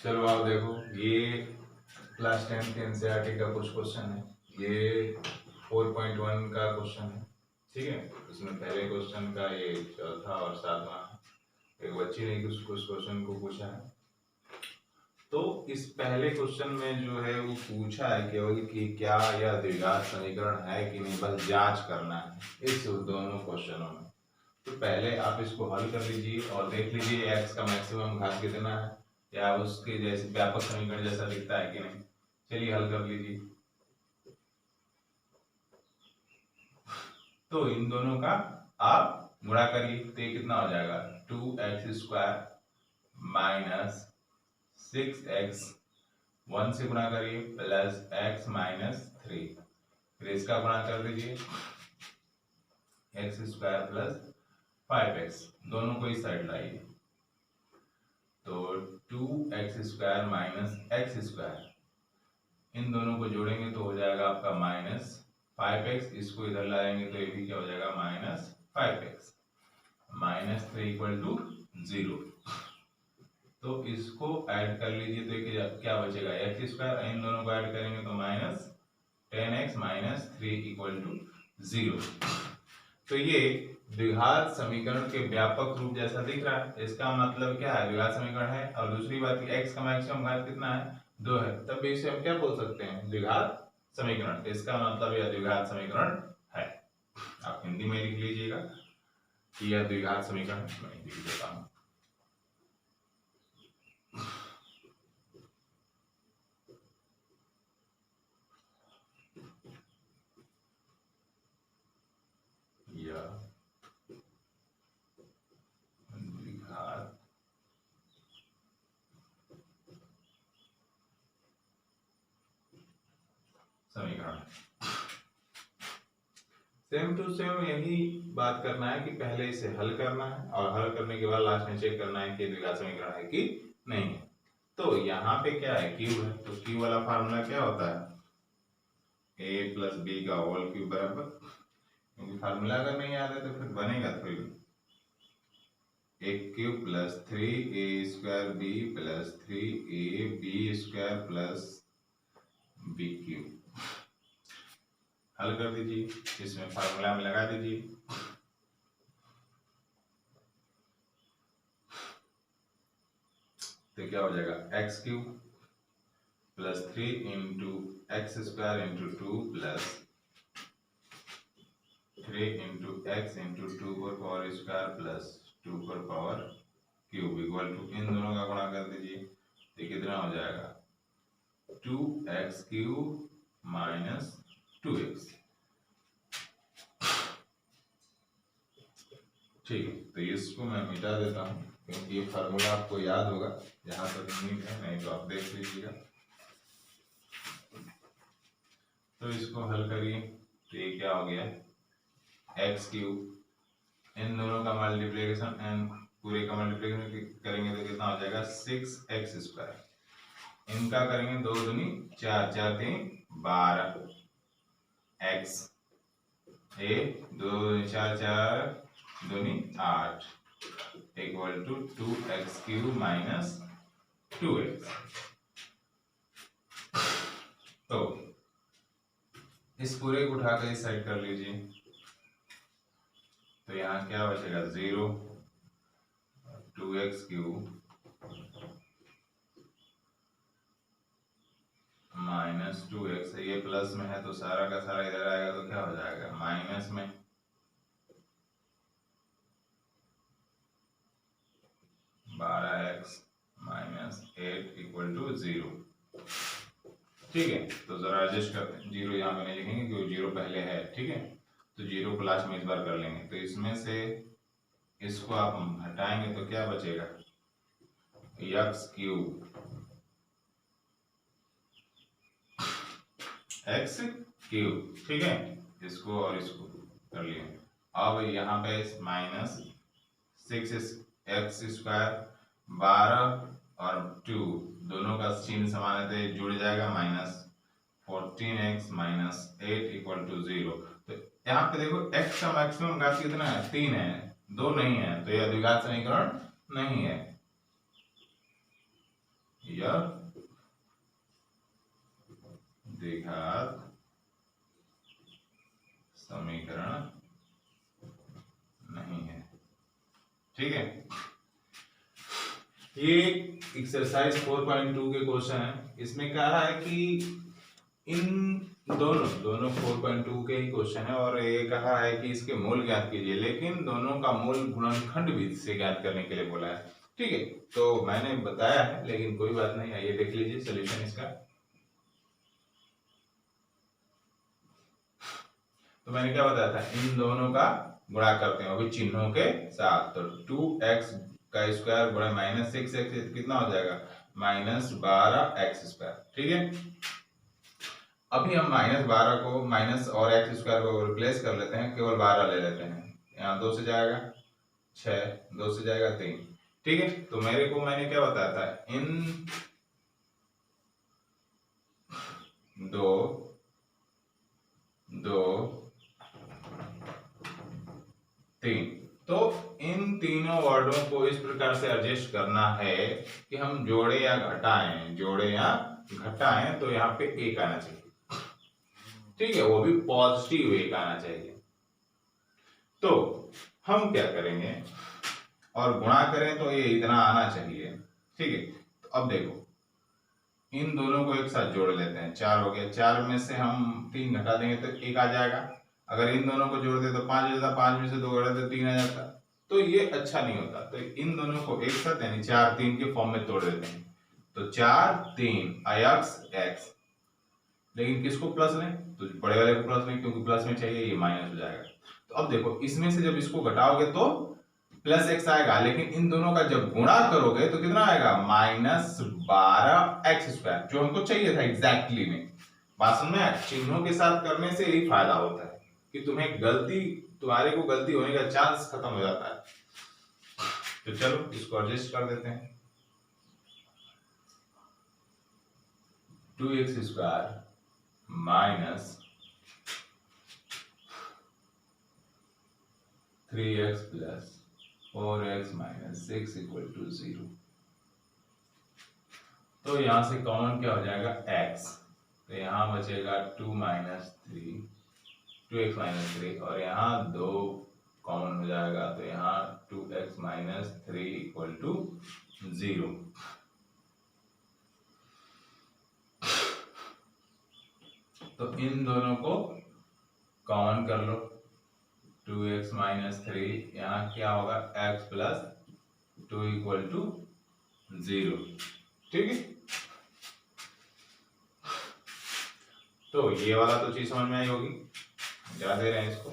चलो आप देखो, ये क्लास 10 के एनसीईआरटी का कुछ क्वेश्चन है। ये 4.1 का क्वेश्चन है, ठीक है। इसमें पहले क्वेश्चन का ये चौथा और सातवां एक बच्ची ने कुछ क्वेश्चन को पूछा है। तो इस पहले क्वेश्चन में जो है वो पूछा है केवल कि क्या यह द्विघात समीकरण है कि नहीं, बस जांच करना है इस दोनों क्वेश्चनों में। तो पहले आप इसको हल कर लीजिए और देख लीजिए एक्स का मैक्सिमम घात कितना है, या उसके जैसे व्यापक समीकरण जैसा दिखता है कि नहीं। चलिए हल कर लीजिए। तो इन दोनों का आप गुणा करिए तो ये कितना हो जाएगा, 2x² माइनस 6x, 1 से गुणा करिए प्लस x माइनस 3, फिर इसका गुणा कर दीजिए x² प्लस 5x, दोनों को इस साइड लाइए तो 2x² माइनस x², इन दोनों को जोड़ेंगे तो हो जाएगा आपका माइनस 5x, इसको इधर लाएंगे तो ये भी क्या हो जाएगा minus 5x, minus 3 equal to 0। तो इसको ऐड कर लीजिए तो क्या बचेगा x², इन दोनों को ऐड करेंगे तो minus 10x minus 3 equal to 0। तो ये द्विघात समीकरण के व्यापक रूप जैसा दिख रहा है, इसका मतलब क्या है, द्विघात समीकरण है। और दूसरी बात कि x का मैक्सिमम घात कितना है, 2 है, तब भी इसे हम क्या बोल सकते हैं, द्विघात समीकरण। इसका मतलब यह द्विघात समीकरण है। आप हिंदी में लिख लीजिएगा कि यह द्विघात समीकरण, मैं लिख देता हूं। समीकरण सेम टू सेम यही बात करना है कि पहले इसे हल करना है और हल करने के बाद लास्ट में चेक करना है कि द्विघात समीकरण है कि नहीं है। तो यहाँ पे क्या है, क्यूब है, तो क्यूब वाला फार्मूला क्या होता है, a प्लस बी का होल क्यूब बराबर, क्योंकि फार्मूला अगर नहीं याद है तो फिर बनेगा थोड़ी, a cube plus 3a² b plus 3ab² plus b cube. हल कर दीजिए, इसमें फार्मूला में लगा दीजिए, तो क्या हो जाएगा x³ plus 3 into x² into 2 plus 3 into x into 2 पर पावर स्क्वायर प्लस 2 पर पावर क्यूब इक्वल टू, इन दोनों का गुणा कर दीजिए तो कितना हो जाएगा 2x³ माइनस 2x। ठीक है, तो इसको मैं मिटा देता हूँ क्योंकि ये फार्मूला आपको याद होगा, यहाँ तक उम्मीद है, नहीं तो आप देख लीजिएगा। तो इसको हल करिए तो ये क्या हो गया, x³, इन दोनों का मल्टीप्लिकेशन एंड पूरे का मल्टीप्लिकेशन करेंगे तो कितना हो जाएगा 6x², इनका करेंगे 2 दूनी 4, 4 3 12, x, ए 2 4 4 दूनी 8 equal to 2x³ minus 2x। तो इस पूरे को उठाकर इस साइड कर लीजिए तो यहाँ क्या बचेगा 0, 2x³ माइनस 2x, ये प्लस में है तो सारा का सारा इधर आएगा तो क्या हो जाएगा माइनस में, x माइनस 8 इक्वल टू 0। ठीक है, तो जरा एडजस्ट करते हैं, 0 यहाँ पे नहीं लिखेंगे क्योंकि 0 पहले है, ठीक है, तो 0 को लास्ट में इस बार कर लेंगे। तो इसमें से इसको आप हटाएंगे तो क्या बचेगा x³ x³, ठीक है, इसको और इसको कर लिए। अब यहाँ पे माइनस 6x² 12 और 2 दोनों का चिन्ह समान है तो ये जुड़ जाएगा, minus 14x minus 8 equal to 0। तो यहाँ पे देखो x का मैक्सिमम घात कितना है, 3 है, 2 नहीं है, तो यह द्विघात समीकरण नहीं है। यह द्विघात समीकरण नहीं है। ठीक है, ये एक्सरसाइज 4.2 के क्वेश्चन है। इसमें कहा है कि इन दोनों 4.2 के ही क्वेश्चन है और ये कहा है कि इसके मूल ज्ञात कीजिए, लेकिन दोनों का मूल गुणनखंड विधि से ज्ञात करने के लिए बोला है। ठीक है, तो मैंने बताया है, लेकिन कोई बात नहीं, आइए देख लीजिए सोल्यूशन इसका। तो मैंने क्या बताया था, इन दोनों का गुणा करते हैं अभी चिन्हों के साथ। तो 2x का स्क्वायर गुणा -6x कितना हो जाएगा, -12x²। ठीक है, अभी हम -12 को माइनस और x² को रिप्लेस कर लेते हैं, केवल 12 ले लेते हैं। यहाँ 2 से जाएगा 6, 2 से जाएगा 3। ठीक है, तो मैंने क्या बताया था, इन दो 3, तो इन तीनों वर्डों को इस प्रकार से एडजस्ट करना है कि हम जोड़े या घटाएं, तो यहाँ पे 1 आना चाहिए। ठीक है, वो भी पॉजिटिव 1 आना चाहिए। तो हम क्या करेंगे, और गुणा करें तो ये इतना आना चाहिए। ठीक है, तो अब देखो इन दोनों को एक साथ जोड़ लेते हैं, 4 हो गया। 4 में से हम 3 घटा देंगे तो 1 आ जाएगा। अगर इन दोनों को जोड़ दे तो 5 हो जाता, 5 में से 2 घटा तो 3 आ जाता। तो ये अच्छा नहीं होता, तो इन दोनों को एक साथ यानी 4 3 के फॉर्म में तोड़ देते हैं। तो 4 3 अयक्स x, लेकिन किसको प्लस लें, तो बड़े वाले को प्लस लें, क्योंकि प्लस में चाहिए, ये माइनस हो जाएगा। तो अब देखो इसमें से जब इसको घटाओगे तो +x आएगा, लेकिन इन दोनों का जब गुणा करोगे तो कितना आएगा, -12x², जो हमको चाहिए था एग्जैक्टली में। बात समझ में, चिन्हों के साथ करने से यही फायदा होता है कि तुम्हारे को गलती होने का चांस खत्म हो जाता है। तो चलो इसको एडजस्ट कर देते हैं। 2x² minus 3x plus 4x minus 6 equal to 0। तो यहां से कॉमन क्या हो जाएगा, x, तो यहां बचेगा 2x माइनस 3, और यहाँ 2 कॉमन हो जाएगा, तो यहाँ 2x माइनस 3 इक्वल टू 0। तो इन दोनों को कॉमन कर लो, 2x माइनस 3, यहाँ क्या होगा, x प्लस 2 इक्वल टू 0। ठीक है, तो ये वाला तो चीज समझ में आई होगी, क्या दे रहे हैं इसको।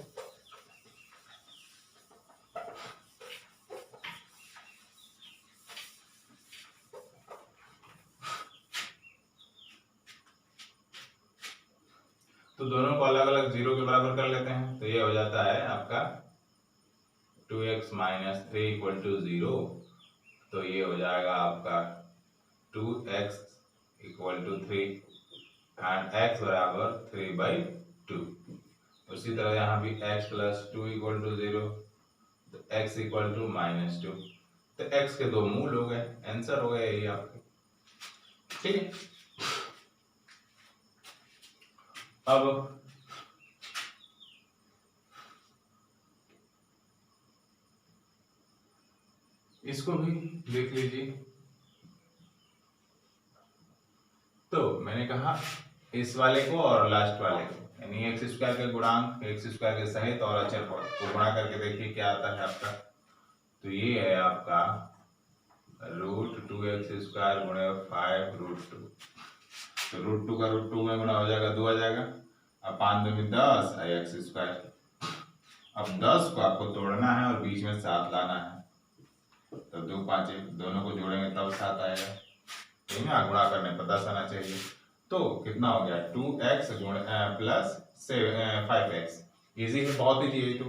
तो दोनों को अलग अलग 0 के बराबर कर लेते हैं, तो ये हो जाता है आपका 2x माइनस 3 इक्वल टू 0। तो ये हो जाएगा आपका 2x equal to 3 and x बराबर 3/2। उसी तरह यहाँ भी x प्लस 2 इक्वल टू 0, तो x इक्वल टू -2। तो x के 2 मूल हो गए, आंसर हो गया यही आपके। ठीक है, अब इसको भी देख लीजिए। तो मैंने कहा इस वाले को और लास्ट वाले को, यानी x² के गुणांक, x² के सहित और अचर को गुणा करके देखिए क्या आता है आपका। तो ये है आपका √2x² गुणे 5√2। तो √2 का √2 में गुणा हो जाएगा, 2 आ जाएगा। अब 5 2 में 10 x²। अब 10 को आपको तोड़ना है और बीच में 7 लाना है, तो 2 5 दोनों को जोड़ेंगे तब 7 आएगा। ठीक है, गुणा करने पर 10 आना चाहिए। तो कितना हो गया, 2x प्लस 5x। इजी है, बहुत इजी है। तो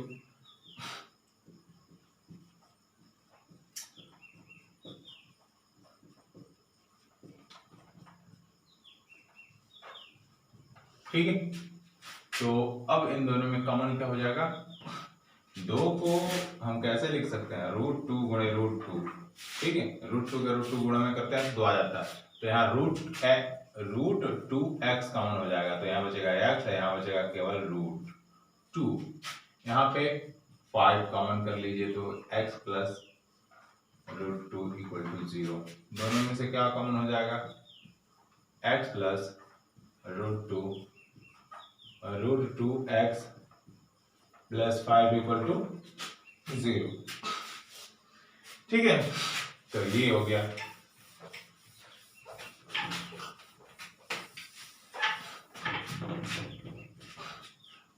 ठीक है, तो अब इन दोनों में कॉमन क्या हो जाएगा, 2 को हम कैसे लिख सकते हैं, √2 गुणे √2। ठीक है, √2 के √2 गुणा में करते हैं तो 2 आ जाता है। तो यहाँ रूट 2x कॉमन हो जाएगा, तो यहाँ बचेगा x है, यहाँ बचेगा केवल रूट 2। यहाँ पे 5 कॉमन कर लीजिए तो x plus root 2 equal to 0। दोनों में से क्या कॉमन हो जाएगा, x plus root 2x plus 5 equal to 0। ठीक है, तो ये हो गया।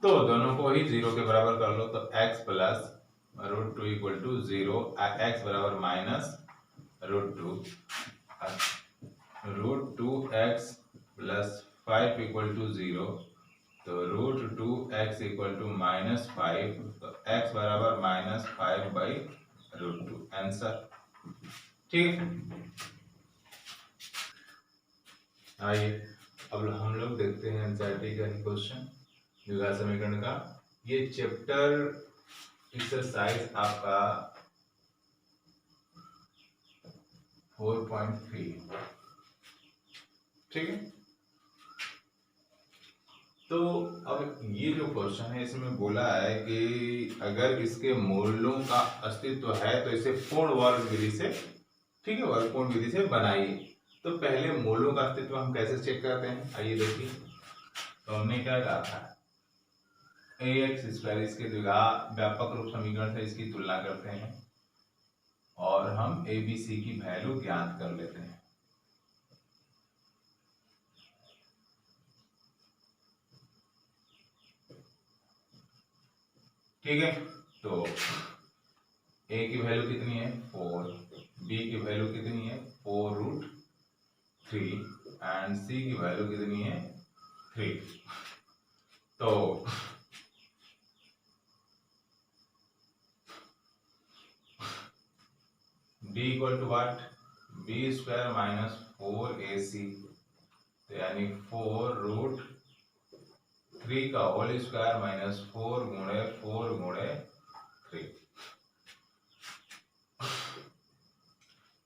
तो दोनों को ही 0 के बराबर कर लो, तो x plus root 2 equal to 0, x बराबर minus root 2, root 2x plus 5 equal to 0, तो root 2x equal to minus 5, तो x बराबर माइनस 5 बाई रूट 2, आंसर। ठीक, आइए अब हम लोग देखते हैं एनसीईआरटी का क्वेश्चन द्विघात समीकरण का। ये चैप्टर एक्सरसाइज आपका 4.3, ठीक है। तो अब ये जो क्वेश्चन है इसमें बोला है कि अगर इसके मूलों का अस्तित्व है तो इसे पूर्ण वर्ग विधि से, ठीक है, वर्गपूर्ण विधि से बनाइए। तो पहले मूलों का अस्तित्व हम कैसे चेक करते हैं, आइए देखिए। तो हमने क्या कहा था, ax², इसके द्विघात व्यापक रूप समीकरण से इसकी तुलना करते हैं और हम abc की वैल्यू ज्ञात कर लेते हैं। ठीक है, तो a की वैल्यू कितनी है 4, b की वैल्यू कितनी है 4 रूट 3 एंड c की वैल्यू कितनी है 3। तो d equal to what, b² minus 4ac, तो यानी 4 रूट 3 का होल स्क्वायर माइनस 4 गुणे 3।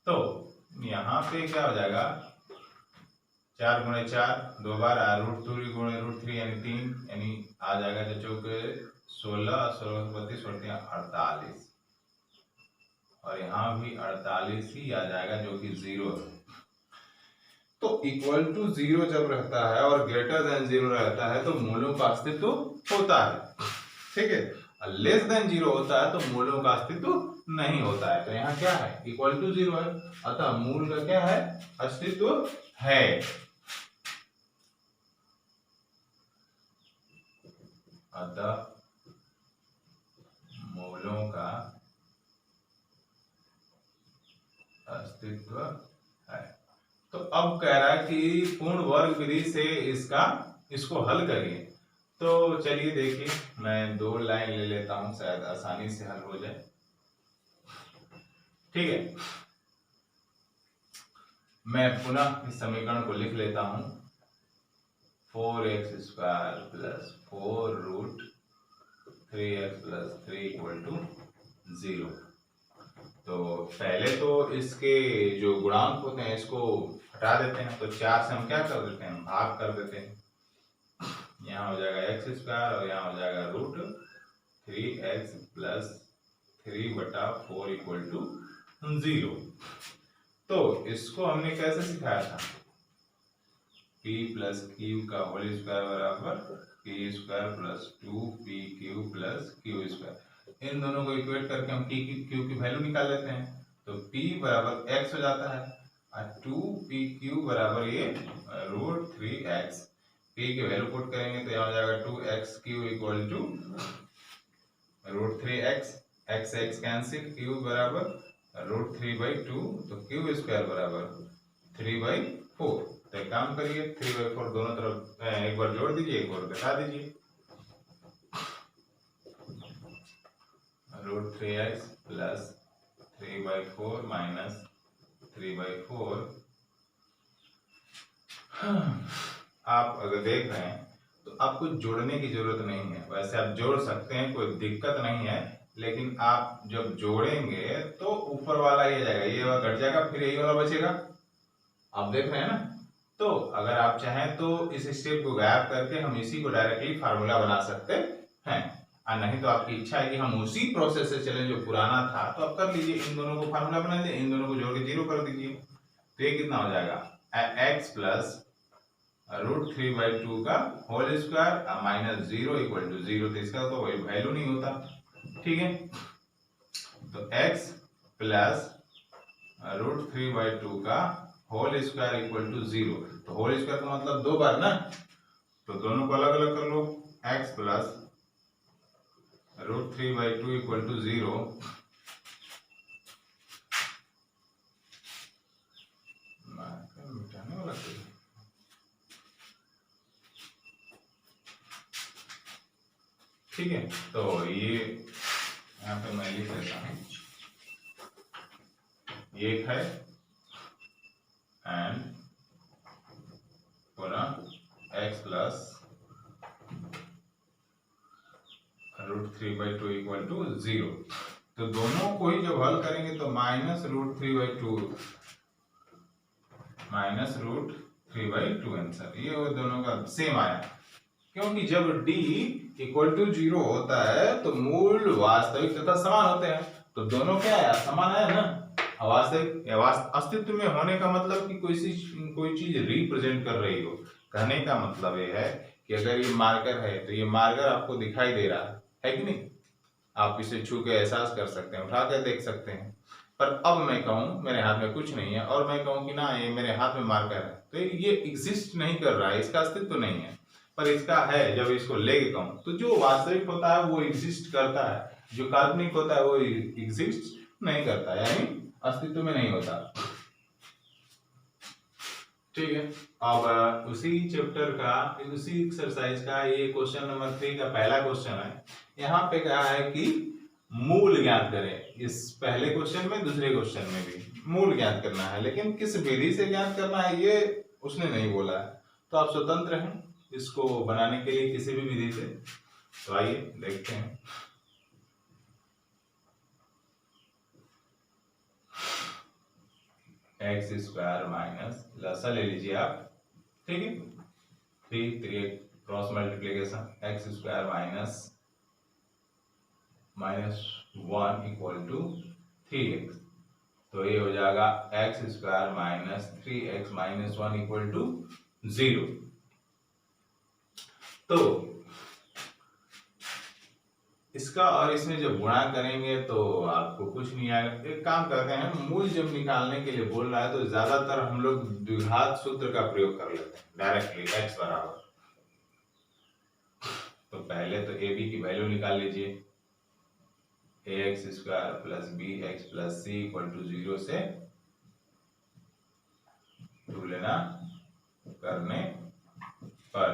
तो यहाँ पे क्या हो जाएगा, 4 गुणे 4 2 बार, रूट 2 गुणे रूट 3 यानी 3, यानी आ जाएगा जो चौके 16, 32 48, और यहाँ भी 48 ही आ जाएगा जो कि 0 है। तो इक्वल टू 0 जब रहता है और ग्रेटर देन 0 रहता है तो मूलों का अस्तित्व होता है, ठीक है। लेस देन 0 होता है तो मूलों का अस्तित्व नहीं होता है। तो यहाँ क्या है, इक्वल टू 0 है, अतः मूल का क्या है, अस्तित्व है। अतः मूलों का अस्तित्व है। तो अब कह रहा है कि पूर्ण वर्ग विधि से इसको हल करिए। तो चलिए देखिए, मैं 2 लाइन ले लेता हूं, शायद आसानी से हल हो जाए। ठीक है, मैं पुनः इस समीकरण को लिख लेता हूं, 4x² plus 4 root 3x plus 3 equal to 0। तो पहले तो इसके जो गुणांक होते हैं इसको हटा देते हैं, तो 4 से हम क्या कर देते हैं, भाग कर देते हैं। यहाँ हो जाएगा x² और यहाँ हो जाएगा root 3x plus 3/4 equal to 0। तो इसको हमने कैसे सिखाया था, p प्लस क्यू का होल स्क्वायर बराबर p² plus 2pq plus q²। इन दोनों को इक्वेट करके हम क्यू की वैल्यू निकाल लेते हैं। तो p बराबर x हो जाता है और 2pq बराबर ये रूट 3x। p की वैल्यू पुट करेंगे तो यहाँ हो जाएगा 2x³ equal to root 3x, x cancel, q बराबर रूट 3/2, तो q² बराबर 3/4। तो एक काम करिए, 3/4 दोनों तरफ एक बार जोड़ दीजिए, एक बार घटा दीजिए। Root 3x plus 3/4 minus 3/4। आप अगर देख रहे हैं तो आपको जोड़ने की जरूरत नहीं है, वैसे आप जोड़ सकते हैं, कोई दिक्कत नहीं है, लेकिन आप जब जोड़ेंगे तो ऊपर वाला ये जाएगा, ये वाला घट जाएगा, फिर यही वाला बचेगा। आप देख रहे हैं ना। तो अगर आप चाहें तो इस स्टेप को गायब करके हम इसी को डायरेक्टली फार्मूला बना सकते हैं, और नहीं तो आपकी इच्छा है कि हम उसी प्रोसेस से चलें जो पुराना था, तो आप कर लीजिए, इन दोनों को फार्मूला बना दीजिए, इन दोनों को जोड़ के 0 कर दीजिए। तो ये कितना हो जाएगा, x प्लस √3/2 का whole square minus 0 equal to 0। तो इसका तो कोई वैल्यू नहीं होता, ठीक है। तो x प्लस √3/2 का होल स्क्वायर इक्वल टू 0। तो होल स्क्वायर का मतलब 2 बार ना, तो दोनों को अलग अलग कर लो। x प्लस √3/2 इक्वल टू 0, मिटाने वाला ठीक है। तो ये यहाँ पे मैं लिख देता हूँ, ये है एंड पुनः x प्लस √3/2 इक्वल टू 0। तो दोनों को ही जब हल करेंगे तो -√3/2 आंसर, ये वो दोनों का सेम आया। क्योंकि जब d इक्वल टू 0 होता है तो मूल वास्तविक तथा समान होते हैं, तो दोनों क्या आया, समान आया ना। वास्तविक अस्तित्व में होने का मतलब कि कोई चीज रिप्रेजेंट कर रही हो। कहने का मतलब ये है कि अगर ये मार्कर है तो ये मार्कर आपको दिखाई दे रहा है कि नहीं, आप इसे छू के एहसास कर सकते हैं, उठा कर देख सकते हैं। पर अब मैं कहूं मेरे हाथ में कुछ नहीं है और मैं कहूं कि ना ये मेरे हाथ में मार्कर है, तो ये एग्जिस्ट नहीं कर रहा है, इसका अस्तित्व तो नहीं है। पर इसका है, जब इसको लेके कहूं तो जो वास्तविक होता है वो एग्जिस्ट करता है, जो काल्पनिक होता है वो एग्जिस्ट नहीं करता, यानी अस्तित्व में नहीं होता, ठीक है। अब उसी चैप्टर का, उसी एक्सरसाइज का ये क्वेश्चन नंबर 3 का पहला क्वेश्चन है। यहाँ पे कहा है कि मूल ज्ञात करें। इस पहले क्वेश्चन में, दूसरे क्वेश्चन में भी मूल ज्ञात करना है, लेकिन किस विधि से ज्ञात करना है ये उसने नहीं बोला है। तो आप स्वतंत्र हैं इसको बनाने के लिए किसी भी विधि से। तो आइए देखते हैं। एक्स स्क्वायर माइनस, लसा ले लीजिए आप, ठीक है, 3 cross multiplication, x square minus 1 equal to 3x। तो ये हो जाएगा x square minus 3x minus 1 equal to 0। तो इसका और इसमें जब गुणा करेंगे तो आपको कुछ नहीं आएगा। एक काम करते हैं, मूल जब निकालने के लिए बोल रहा है तो ज्यादातर हम लोग द्विघात सूत्र का प्रयोग कर लेते हैं डायरेक्टली, x बराबर। तो पहले तो a b की वैल्यू निकाल लीजिए, ax square plus bx plus c equal to 0 से 2 लेना करने पर।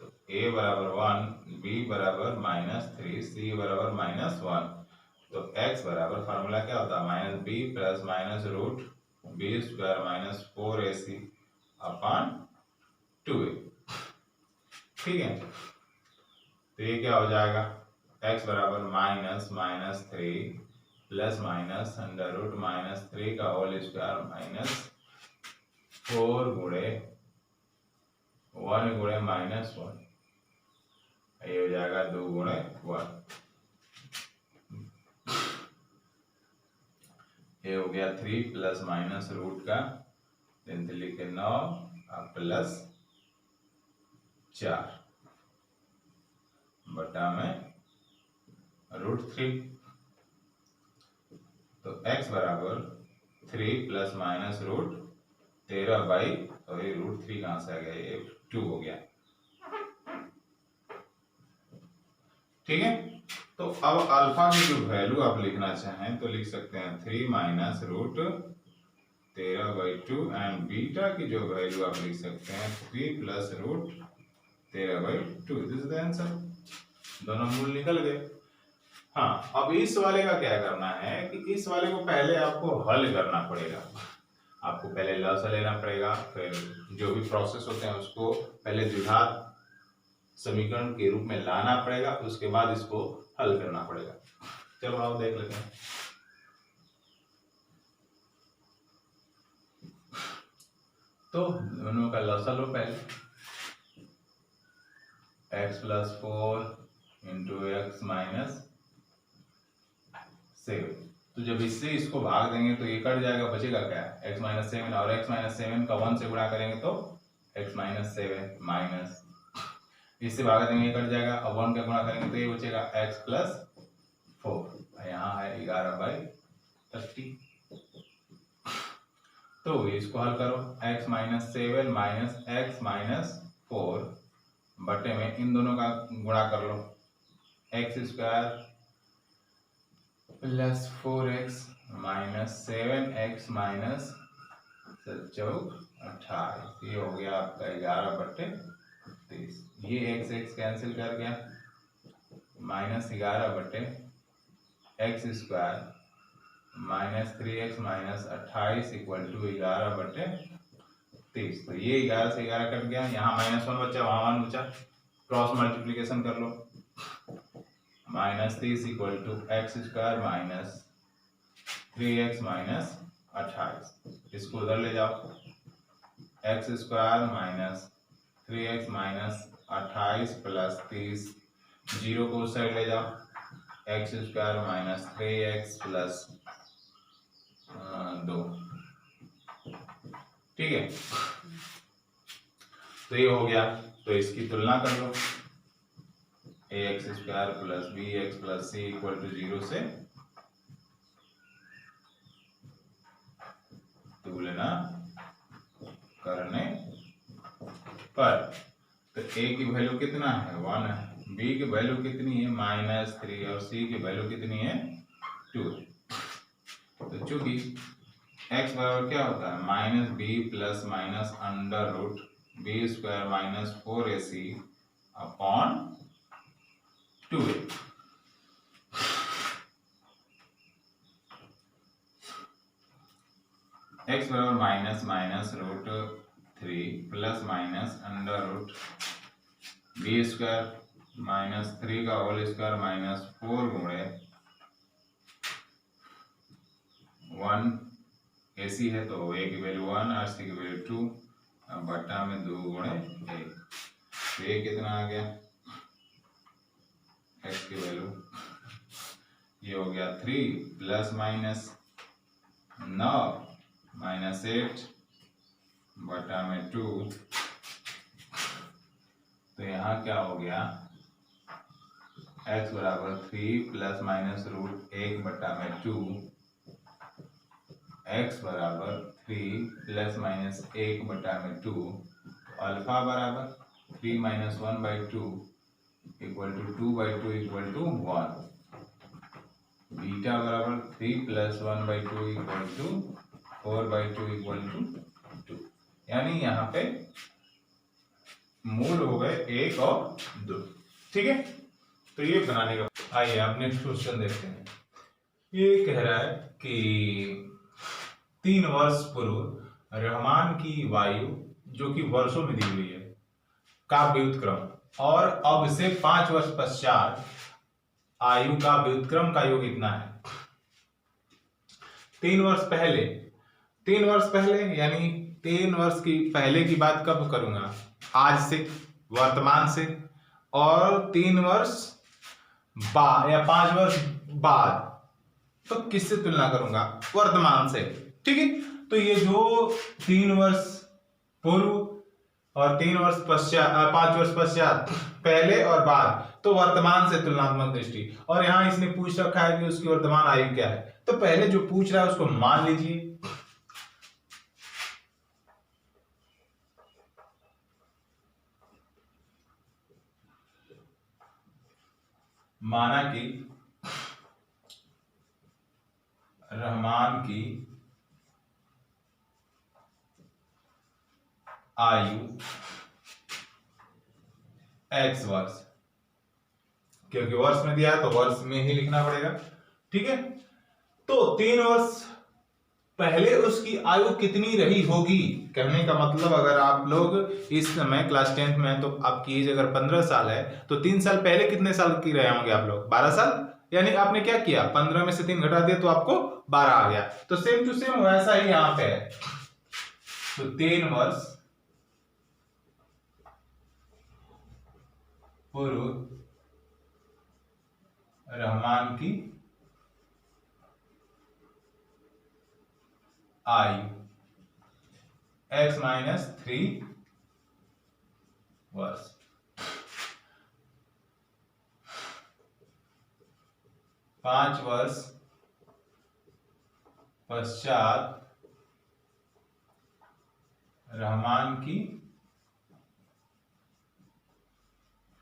तो a बराबर 1, b बराबर -3, c बराबर -1। तो x बराबर फार्मूला क्या होता है, minus b plus minus root b square minus 4ac upon 2a, ठीक है। तो ये क्या हो जाएगा, x बराबर -3 प्लस माइनस अंडर रूट -3 का होल स्क्वायर माइनस 4 गुणे 1 गुणे -1, ये हो जाएगा 2 गुणे 1। ये हो गया 3 प्लस माइनस रूट का 3 लिखे 9 प्लस 4 बटा में √3। तो x बराबर 3 प्लस माइनस रूट 13 और ये √3 कहां से आ गया, ये 2 हो गया, ठीक है। तो अब अल्फा की जो वैल्यू आप लिखना चाहें तो लिख सकते हैं 3 माइनस रूट 13/2 एंड बीटा की जो वैल्यू आप लिख सकते हैं 3 plus root 13/2। This is the answer. दोनों मूल निकल गए। हाँ, अब इस वाले का क्या करना है कि इस वाले को पहले आपको हल करना पड़ेगा। आपको पहले लसा लेना पड़ेगा, फिर जो भी प्रोसेस होते हैं उसको पहले द्विघात समीकरण के रूप में लाना पड़ेगा, उसके बाद इसको हल करना पड़ेगा। चलो आओ देख लेते हैं। तो दोनों का लसा लो पहले, x + 4 × x - 7। तो जब इससे इसको भाग देंगे तो ये कट जाएगा, बचेगा क्या, x - 7, और x - 7 का 1 से गुणा करेंगे तो x - 7 माइनस, इससे भाग देंगे कट जाएगा, अब 1 का गुणा करेंगे तो ये बचेगा x + 4, यहाँ है 11/30। तो इसको हल करो, x - 7 माइनस x - 4 बटे में इन दोनों का गुणा कर लो, x² + 4x - 7x - 4 28, ये हो गया आपका 11/30। ये x कैंसिल कर गया, -11/x² - 3x - 28 = 11/30। तो ये 11 से 11 कट गया, यहाँ -1 बचा, वहाँ 1 बचा, क्रॉस मल्टीप्लिकेशन कर लो, -30 = x² - 3x - 28, इसको उधर ले जाओ, x² - 3x - 28 + 30, 0 को उस साइड ले जाओ, x² - 3x + 2, ठीक है। तो ये हो गया, तो इसकी तुलना कर लो, ax² + bx + c = 0 से तुलना करने पर, तो a की वैल्यू कितना है, 1 है, b की वैल्यू कितनी है, -3, और c की वैल्यू कितनी है, 2 है। तो चूंकि x बराबर क्या होता है, -b + -√b² - 4ac/2a। x बराबर -√3 + -√b² - 3 का होल स्क्वायर - 4 गुणे 1 AC है तो a की वैल्यू 1 और c की वैल्यू 2, बटा में 2 गुणे 1, तो ये कितना आ गया, x की वैल्यू ये हो गया 3 ± 9 -8 बटा में 2, तो यहाँ क्या हो गया, x बराबर 3 ± √1 बटा में 2, x बराबर 3 ± 1 बटा में 2, अल्फा बराबर 3 - 1/2 = 2/2 = 1, बीटा बराबर 3 + 1/2 = 4/2 = 2, यानी यहाँ पे मूल हो गए 1 और 2, ठीक है। तो ये बनाने का, आइए आप नेक्स्ट क्वेश्चन देखते हैं। ये कह रहा है कि 3 वर्ष पूर्व रहमान की वायु, जो कि वर्षों में दी हुई है, का व्युत्क्रम, और अब से 5 वर्ष पश्चात आयु का व्युत्क्रम का योग कितना है। 3 वर्ष पहले यानी 3 वर्ष की पहले की बात कब करूंगा, आज से, वर्तमान से, और 3 वर्ष बाद या 5 वर्ष बाद, तो किससे तुलना करूंगा, वर्तमान से, ठीक है। तो ये जो 3 वर्ष पूर्व और 3 वर्ष पश्चात, 5 वर्ष पश्चात, पहले और बाद, तो वर्तमान से तुलनात्मक दृष्टि, और यहाँ इसने पूछ रखा है कि उसकी वर्तमान आयु क्या है, तो पहले जो पूछ रहा है उसको मान लीजिए, माना कि रहमान की आयु x वर्ष, क्योंकि वर्ष में दिया है तो वर्ष में ही लिखना पड़ेगा, ठीक है। तो 3 वर्ष पहले उसकी आयु कितनी रही होगी, कहने का मतलब अगर आप लोग इस समय क्लास 10th में हैं तो आपकी एज अगर 15 साल है तो 3 साल पहले कितने साल की रहे होंगे आप लोग, 12 साल, यानी आपने क्या किया, 15 में से 3 घटा दिया तो आपको 12 आ गया। तो सेम टू सेम वैसा ही यहाँ पे है, तो 3 वर्ष पूर्व रहमान की आयु x-3 वर्ष। 5 वर्ष पश्चात रहमान की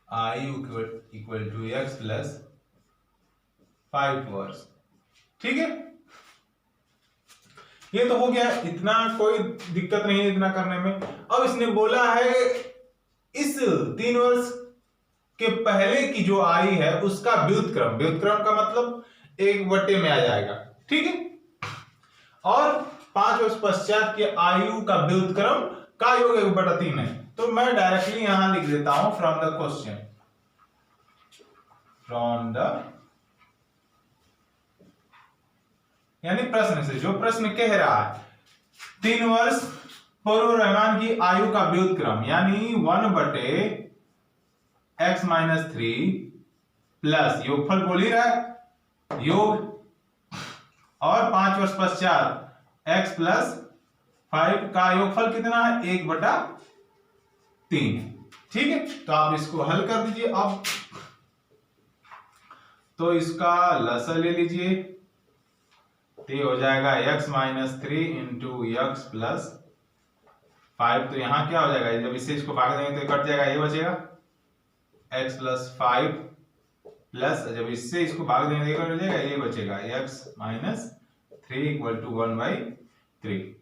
आयु इक्वल टू x प्लस 5 वर्ष। ठीक है, ये तो हो गया, इतना कोई दिक्कत नहीं है इतना करने में। अब इसने बोला है इस 3 वर्ष के पहले की जो आयु है उसका व्युत्क्रम, व्युत्क्रम का मतलब 1/, में आ जाएगा। ठीक है, और 5 वर्ष पश्चात की आयु का व्युत्क्रम का योग 1/3 है। तो मैं डायरेक्टली यहां लिख देता हूं from the question, from the यानी प्रश्न से, जो प्रश्न कह रहा है 3 वर्ष पूर्व रहमान की आयु का व्युत्क्रम यानी 1/x-3 प्लस योगफल बोल ही रहा है योग, और 5 वर्ष पश्चात x प्लस 5 का योगफल कितना है 1/3। ठीक है, तो आप इसको हल कर दीजिए। अब तो इसका लसा ले लीजिए, तो हो जाएगा x-3 इंटू x प्लस 5। तो यहां क्या हो जाएगा, जब इससे इसको भाग देंगे तो कट जाएगा, ये बचेगा x प्लस 5 प्लस, जब इससे इसको भाग देंगे तो कट जाएगा, ये बचेगा x-3 इक्वल टू 1/3।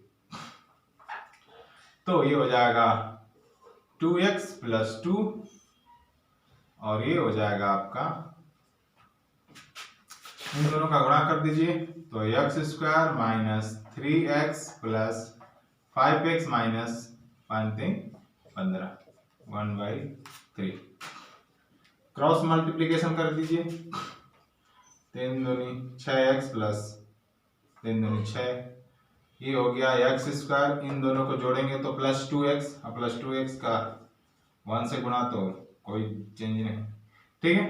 तो ये हो जाएगा 2x प्लस 2 और ये हो जाएगा आपका, इन दोनों का गुणा कर दीजिए तो x² minus 3x plus 5x minus 15 1/3। Cross multiplication कर दीजिए, 3 दूनी 6x प्लस 3 दूनी 6, ये हो गया x²। इन दोनों को जोड़ेंगे तो प्लस 2x, और प्लस 2x का 1 से गुणा तो कोई चेंज नहीं। ठीक है,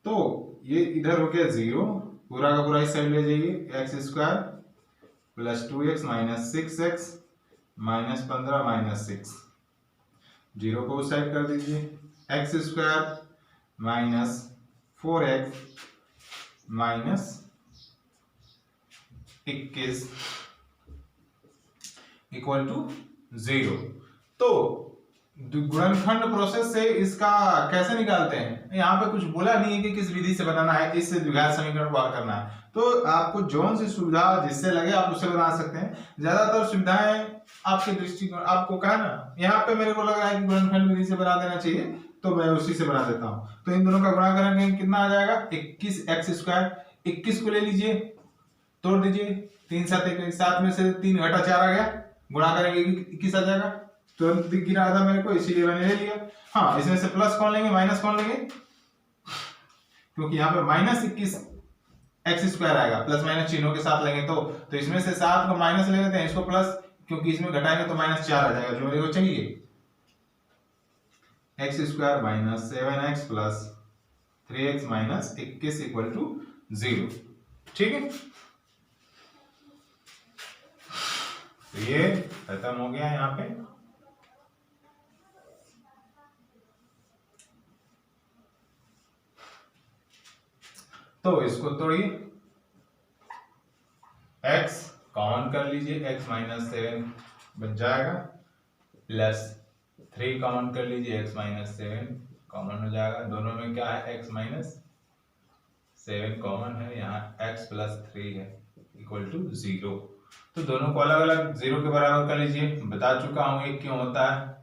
तो ये इधर हो गया 0, पूरा का पूरा इस साइड ले जाइए, x² plus 2x minus 6x minus 15 minus 6, 0 को उस साइड कर दीजिए, x² minus 4x minus 21 equal to 0। तो गुणनखंड प्रोसेस से इसका कैसे निकालते हैं, यहाँ पे कुछ बोला नहीं है कि किस विधि से बनाना है, इस द्विघात समीकरण को हल करना है। तो आपको जौन सी सुविधा जिससे लगे आप उससे बना सकते हैं। ज्यादातर सुविधाएं आपके दृष्टिकोण आपको कहा ना, यहाँ पे मेरे को लग रहा है कि गुणनखंड विधि से बना देना चाहिए, तो मैं उसी से बना देता हूँ। तो इन दोनों का गुणा करेंगे कितना आ जाएगा 21x², 21 को ले लीजिए, तोड़ दीजिए, 3 7 1, 7 में से 3 घटा 4 आ गया, गुणा करेंगे 21 आ जाएगा। तुरंत दिख रहा था मेरे को, इसीलिए मैंने ले लिया। हाँ, इसमें से प्लस कौन लेंगे माइनस कौन लेंगे, क्योंकि यहाँ पे माइनस 21x² आएगा, प्लस माइनस चिन्हों के साथ लेंगे तो इसमें से 7 को माइनस ले लेते हैं, इसको प्लस, क्योंकि इसमें घटाएंगे तो माइनस 4 आ जाएगा, जो मेरे को चाहिए x² minus 7x plus 3x minus 21 equal to 0। ठीक है, तो ये खत्म हो गया यहाँ पे। तो इसको तोड़िए, x कॉमन कर लीजिए, x माइनस 7 बच जाएगा, प्लस 3 कॉमन कर लीजिए, x माइनस 7 कॉमन हो जाएगा। दोनों में क्या है, x माइनस 7 कॉमन है, यहाँ x प्लस 3 है इक्वल टू 0। तो दोनों को अलग अलग 0 के बराबर कर लीजिए, बता चुका हूं ये क्यों होता है।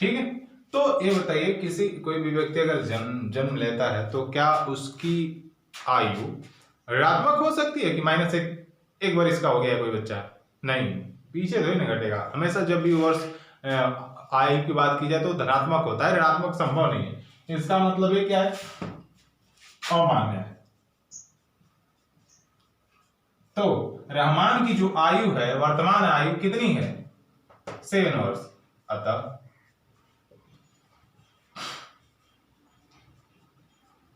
ठीक है, तो ये बताइए किसी कोई भी व्यक्ति अगर जन्म लेता है तो क्या उसकी आयु ऋणात्मक हो सकती है कि माइनस एक बार इसका हो गया कोई बच्चा, नहीं, पीछे तो ही नहीं घटेगा। हमेशा जब भी वर्ष आयु की बात की जाए तो धनात्मक होता है, ऋणात्मक संभव नहीं है। इसका मतलब ये क्या है, अमान्य है। तो रहमान की जो आयु है, वर्तमान आयु कितनी है? 7 वर्ष। अतः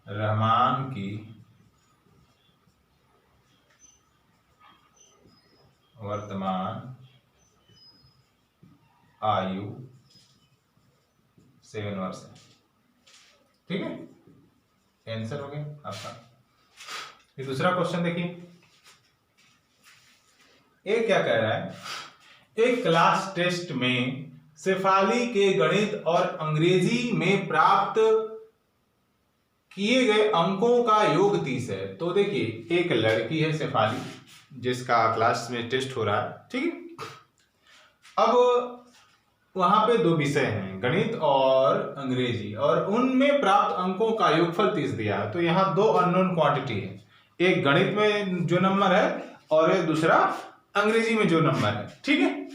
रहमान की वर्तमान आयु 7 वर्ष है। ठीक है, आंसर हो गया आपका। ये दूसरा क्वेश्चन देखिए, एक क्या कह रहा है, एक क्लास टेस्ट में शेफाली के गणित और अंग्रेजी में प्राप्त किए गए अंकों का योग 30 है। तो देखिए, एक लड़की है शेफाली, जिसका क्लास में टेस्ट हो रहा है, ठीक है। अब वहां पे 2 विषय हैं, गणित और अंग्रेजी, और उनमें प्राप्त अंकों का योगफल 30 दिया है। तो यहाँ 2 अननोन क्वांटिटी है, एक गणित में जो नंबर है और एक दूसरा अंग्रेजी में जो नंबर है, ठीक है।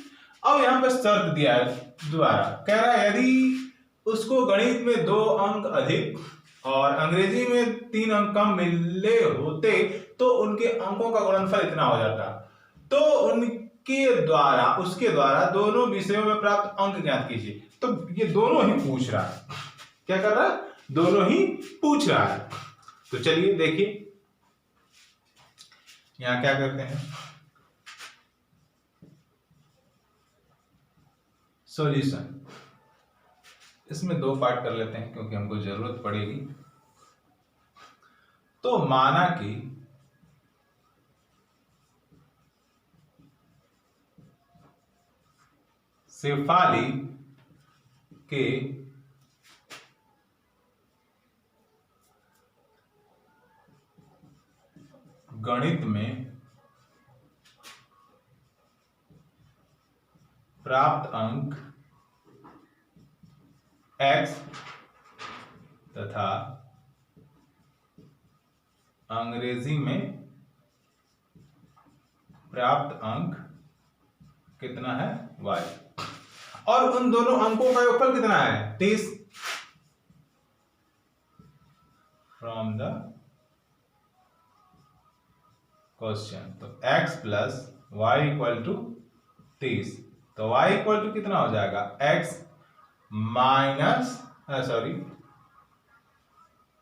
अब यहाँ पे शर्त दिया है दोबारा, कह रहा है यदि उसको गणित में 2 अंक अधिक और अंग्रेजी में 3 अंक कम मिले होते तो उनके अंकों का गुणनफल इतना हो जाता। तो उसके द्वारा दोनों विषयों में प्राप्त अंक ज्ञात कीजिए। तो ये दोनों ही पूछ रहा है, क्या कर रहा है? दोनों ही पूछ रहा है। तो चलिए देखिए, यहां क्या करते हैं, सॉल्यूशन। इसमें 2 पार्ट कर लेते हैं क्योंकि हमको जरूरत पड़ेगी। तो माना कि शेफाली के गणित में प्राप्त अंक x तथा अंग्रेजी में प्राप्त अंक कितना है? y। और उन दोनों अंकों का योगफल कितना है? 30। फ्रॉम द क्वेश्चन, तो x plus y equal to 30। तो y इक्वल टू कितना हो जाएगा? x minus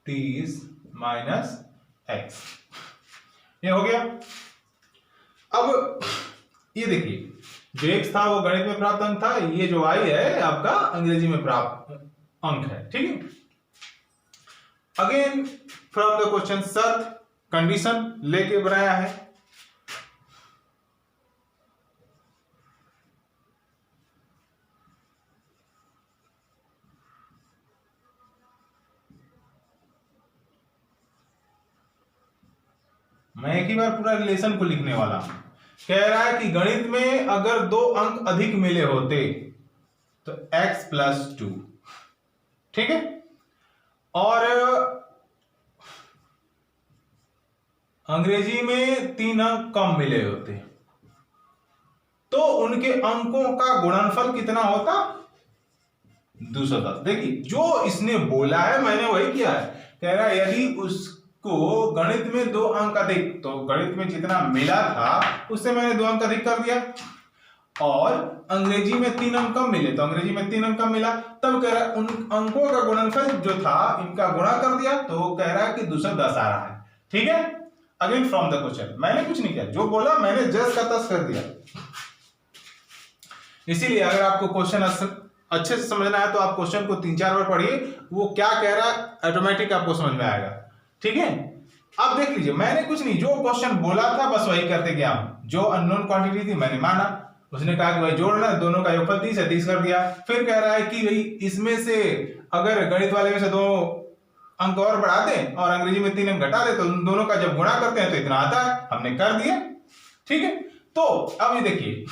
30 minus x। ये हो गया। अब ये देखिए, जो x था वो गणित में प्राप्त अंक था, ये जो y है आपका अंग्रेजी में प्राप्त अंक है, ठीक है। अगेन फ्रॉम द क्वेश्चन, शर्त कंडीशन लेके बनाया है। मैं एक ही बार पूरा रिलेशन को लिखने वाला हूं। कह रहा है कि गणित में अगर 2 अंक अधिक मिले होते तो x प्लस 2, ठीक है, और अंग्रेजी में 3 अंक कम मिले होते तो उनके अंकों का गुणनफल कितना होता? 210। देखिए, जो इसने बोला है मैंने वही किया है। कह रहा है यदि उसको गणित में 2 अंक अधिक, तो गणित में जितना मिला था उससे मैंने 2 अंक अधिक कर दिया, और अंग्रेजी में 3 अंक कम मिले तो अंग्रेजी में 3 अंक कम मिला। तब कह रहा है उन अंकों का गुणनफल जो था इनका गुणा कर दिया, तो कह रहा है कि 210 आ रहा है, ठीक है। अगेन फ्रॉम द क्वेश्चन, मैंने कुछ नहीं किया, जो बोला मैंने जस्ट का तस कर दिया। इसीलिए अगर आपको क्वेश्चन अच्छे से समझना है तो आप क्वेश्चन को 3-4 बार पढ़िए, वो क्या कह रहा है ऑटोमेटिक आपको समझ में आएगा, ठीक है। अब देख लीजिए, मैंने कुछ नहीं, जो क्वेश्चन बोला था बस वही करते गया। जो अननोन क्वांटिटी थी मैंने माना, उसने कहा कि भाई जोड़ना, दोनों का योगफल 30 है, 30 कर दिया। फिर कह रहा है कि भाई इसमें से अगर गणित वाले में से 2 अंक और बढ़ा दें और अंग्रेजी में 3 अंक घटा दे तो उन दोनों का जब गुणा करते हैं तो इतना आता है, हमने कर दिया, ठीक है। तो अब ये देखिए,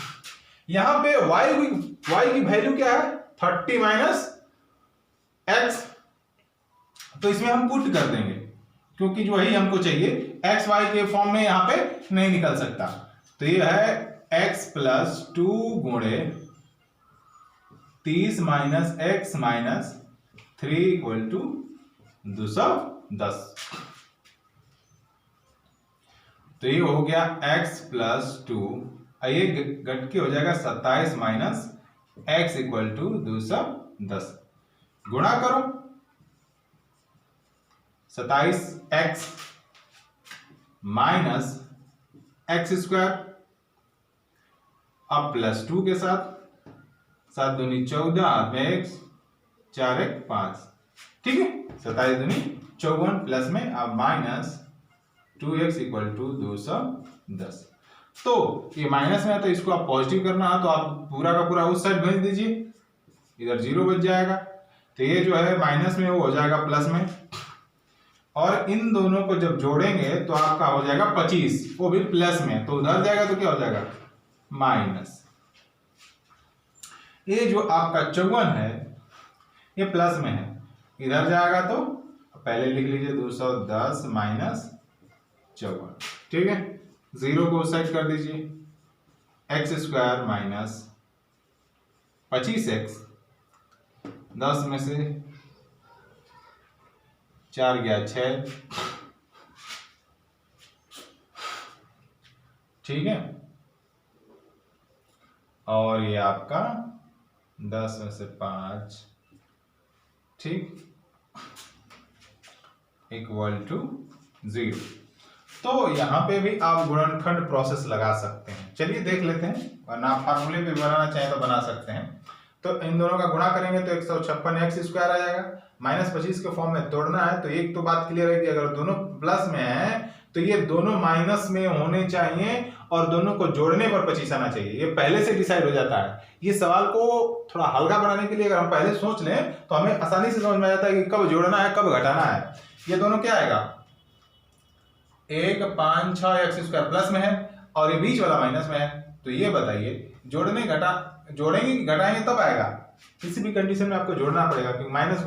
यहां पे y की वैल्यू क्या है? 30 माइनस x। तो इसमें हम पुट कर देंगे क्योंकि जो वही हमको चाहिए, x y के फॉर्म में यहां पे नहीं निकल सकता। तो ये है x प्लस 2 गुणे 30 minus x minus 3 equal to 210। तो ये हो गया x प्लस 2, ये घट के हो जाएगा 27 माइनस x इक्वल टू 210। गुणा करो 27x माइनस एक्स स्क्वायर, अब प्लस 2 के साथ, 7 दूनी 14, हाथ में x, 4 1 5, ठीक है। 27 दूनी 54 प्लस में अब माइनस 2x इक्वल टू 210। तो ये माइनस में है तो इसको आप पॉजिटिव करना है तो आप पूरा का पूरा उस साइड भेज दीजिए, इधर 0 बच जाएगा। तो ये जो है माइनस में वो हो जाएगा प्लस में, और इन दोनों को जब जोड़ेंगे तो आपका हो जाएगा 25, वो भी प्लस में, तो उधर जाएगा तो क्या हो जाएगा माइनस। ये जो आपका 54 है ये प्लस में है, इधर जाएगा तो पहले लिख लीजिए 210 माइनस 54, ठीक है। 0 को उस साइड कर दीजिए, एक्स स्क्वायर माइनस 25x, 10 में से 4 गया 6, ठीक है। और ये आपका 10 में से 5, ठीक, इक्वल टू 0। तो यहां पे भी आप गुणनखंड प्रोसेस लगा सकते हैं। चलिए देख लेते हैं, वरना आप फार्मूले भी बनाना चाहें तो बना सकते हैं। तो इन दोनों का गुणा करेंगे तो 156 x स्क्वायर आ जाएगा, माइनस 25 के फॉर्म में तोड़ना है। तो एक तो बात क्लियर है कि अगर दोनों प्लस में है तो ये दोनों माइनस में होने चाहिए और दोनों को जोड़ने पर 25 आना चाहिए, ये पहले से डिसाइड हो जाता है। ये सवाल को थोड़ा हल्का बनाने के लिए अगर हम पहले सोच लें तो हमें आसानी से समझ में आ जाता है कि कब जोड़ना है कब घटाना है। ये दोनों क्या आएगा, 1 5 6 एक्स स्क्वायर प्लस में है और ये बीच वाला माइनस में है। तो ये बताइए जोड़ेंगे कि घटाएंगे तब आएगा। किसी भी कंडीशन में आपको जोड़ना पड़ेगा क्योंकि माइनस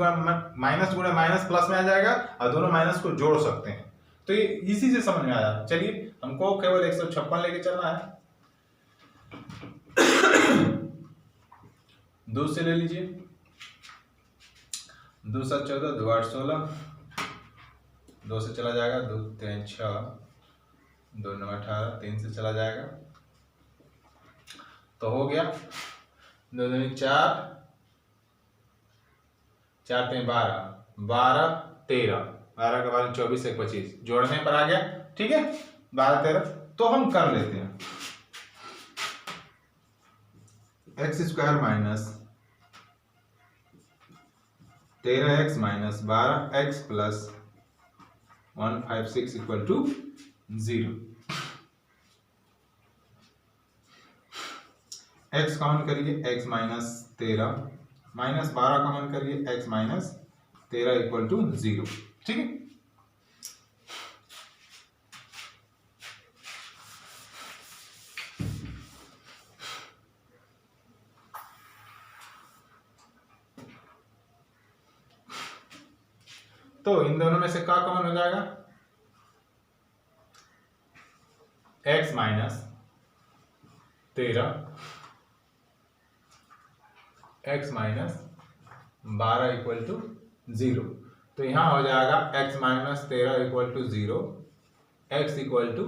गुणे माइनस प्लस में आ जाएगा और दोनों माइनस को जोड़ सकते हैं। तो ये इसी से समझ में आ जाता है। चलिए हमको केवल 156 लेके चलना है। 2 से ले लीजिए, 2 7 14, 2 8 16, 2 से चला जाएगा, 2 3 6, 2 9 18, 3 से चला जाएगा तो हो गया 2 2 4, 4 3 12, 12 13, 12 के बाद 24 1 25, जोड़ने पर आ गया, ठीक है। 12 13 तो हम कर लेते हैं, x square minus 13x minus 12x plus 156 equal to 0। x common करिए, x माइनस 13 माइनस 12 कॉमन करिए, x माइनस 13 इक्वल टू 0, ठीक है। तो इन दोनों में से क्या कॉमन हो जाएगा, x minus 13 x minus 12 equal to 0। तो यहां हो जाएगा x minus 13 equal to 0, x equal to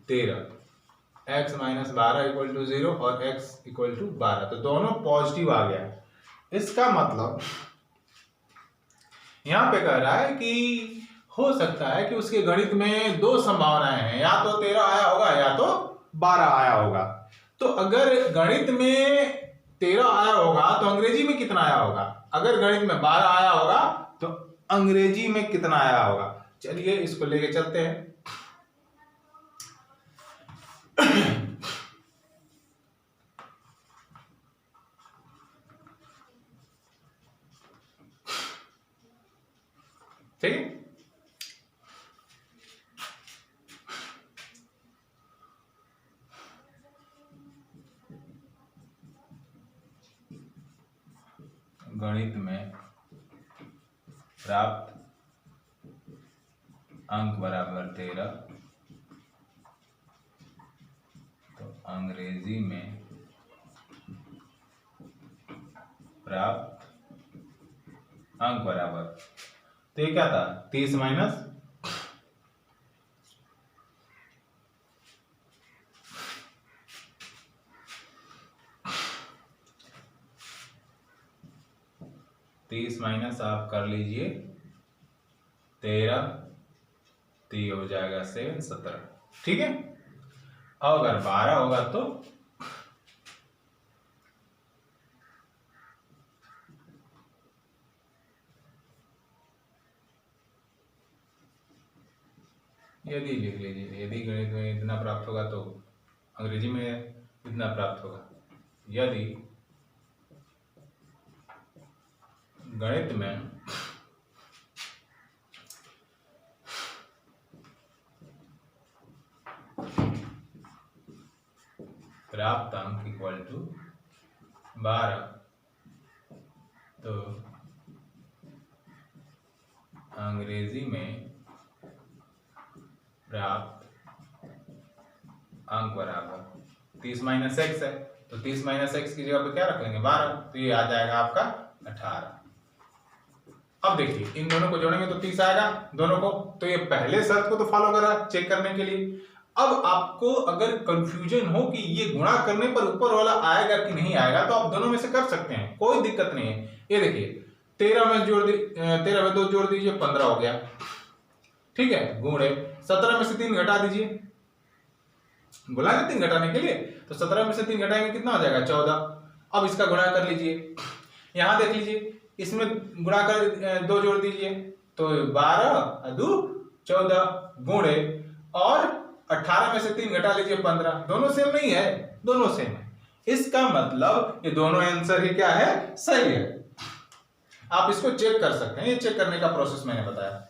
13, x minus 12 equal to 0 और x इक्वल टू 12। तो दोनों पॉजिटिव आ गया। इसका मतलब यहां पे कह रहा है कि हो सकता है कि उसके गणित में 2 संभावनाएं हैं, या तो 13 आया होगा या तो 12 आया होगा। तो अगर गणित में 13 आया होगा तो अंग्रेजी में कितना आया होगा, अगर गणित में 12 आया होगा तो अंग्रेजी में कितना आया होगा। चलिए इसको लेके चलते हैं। ठीक है, गणित में प्राप्त अंक बराबर 13, तो अंग्रेजी में प्राप्त अंक बराबर, तो ये क्या था 30 माइनस 30 माइनस आप कर लीजिए 13, तो ये हो जाएगा 7, 17। ठीक है। और अगर 12 होगा तो यदि लिख लीजिए, यदि गणित में इतना प्राप्त होगा तो अंग्रेजी में इतना प्राप्त होगा। यदि गणित में प्राप्त अंक इक्वल टू 12, तो अंग्रेजी में प्राप्त अंक बराबर 30 माइनस एक्स है, तो 30 माइनस एक्स की जगह पे क्या रख लेंगे 12, तो ये आ जाएगा आपका 18। अब देखिए इन दोनों को जोड़ेंगे तो 30 आएगा दोनों को, तो ये पहले शर्त को तो फॉलो कर रहा है चेक करने के लिए। अब आपको अगर कंफ्यूजन हो कि ये गुणा करने पर ऊपर वाला आएगा कि नहीं आएगा, तो आप दोनों में से कर सकते हैं, कोई दिक्कत नहीं है। ये देखिए 13 में 2 जोड़ दीजिए 15 हो गया, ठीक है, गुणे 17 में से 3 घटा दीजिए, बोला ना 3 घटाने के लिए, तो 17 में से 3 घटाएंगे कितना हो जाएगा 14। अब इसका गुणा कर लीजिए, यहां देख लीजिए इसमें गुणा कर 2 जोड़ दीजिए, तो 12 2 14 गुणे और 18 में से 3 घटा लीजिए 15, दोनों सेम नहीं है, दोनों सेम है। इसका मतलब ये दोनों आंसर ही क्या है, सही है। आप इसको चेक कर सकते हैं, ये चेक करने का प्रोसेस मैंने बताया।